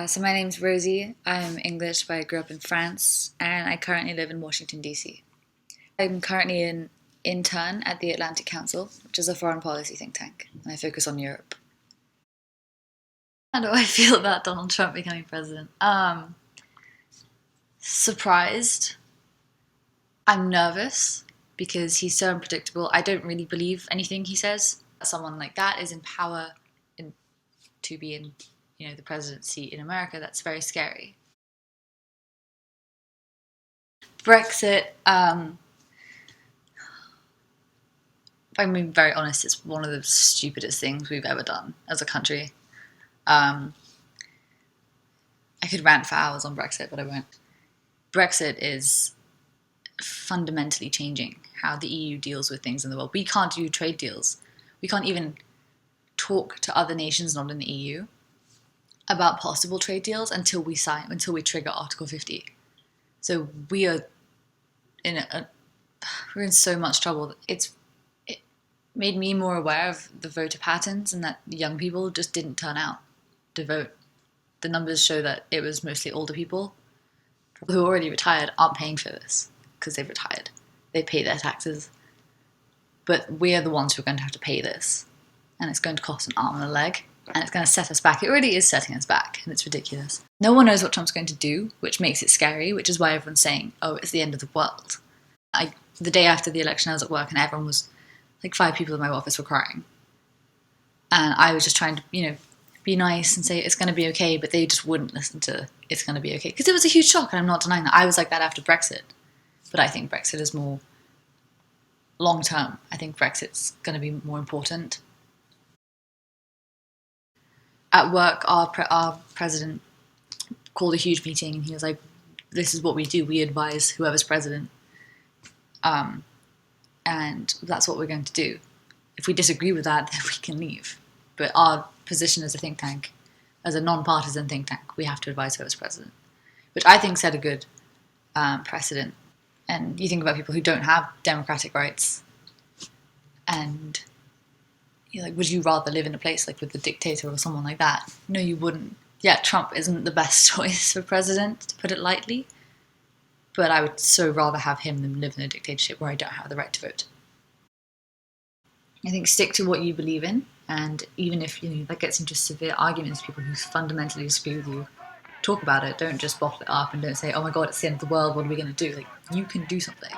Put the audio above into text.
So my name's Rosie. I'm English, but I grew up in France, and I currently live in Washington, D.C. I'm currently an intern at the Atlantic Council, which is a foreign policy think tank, and I focus on Europe. How do I feel about Donald Trump becoming president? Surprised. I'm nervous because he's so unpredictable. I don't really believe anything he says. Someone like that is in power in, to be in, the presidency in America. That's very scary. Brexit. If I'm being very honest, it's one of the stupidest things we've ever done as a country. Um, I could rant for hours on Brexit, but I won't. Brexit is fundamentally changing how the EU deals with things in the world. We can't do trade deals. We can't even talk to other nations not in the EU about possible trade deals until we trigger Article 50. So we're in so much trouble. It made me more aware of the voter patterns and that young people just didn't turn out to vote. The numbers show that it was mostly older people who already retired aren't paying for this because they've retired. They pay their taxes. But we're the ones who are going to have to pay this. And it's going to cost an arm and a leg. And it's going to set us back. It already is setting us back, and it's ridiculous. No one knows what Trump's going to do, which makes it scary, which is why everyone's saying, oh, it's the end of the world. The day after the election, I was at work, and everyone was, 5 people in my office were crying. And I was just trying to, be nice and say it's going to be okay, but they just wouldn't listen to it's going to be okay. Because it was a huge shock, and I'm not denying that. I was like that after Brexit. But I think Brexit is more long-term. I think Brexit's going to be more important. At work, our president called a huge meeting, and he was like, this is what we do. We advise whoever's president. And that's what we're going to do. If we disagree with that, then we can leave. But our position as a think tank, as a non-partisan think tank, we have to advise whoever's president, which I think set a good precedent. And you think about people who don't have democratic rights, and you're like, would you rather live in a place like with a dictator or someone like that? No, you wouldn't. Yeah, Trump isn't the best choice for president, to put it lightly, but I would so rather have him than live in a dictatorship where I don't have the right to vote. I think stick to what you believe in, and even if that gets into severe arguments, people who fundamentally disagree with you, talk about it. Don't just bottle it up and don't say, oh my god, it's the end of the world, what are we going to do? You can do something.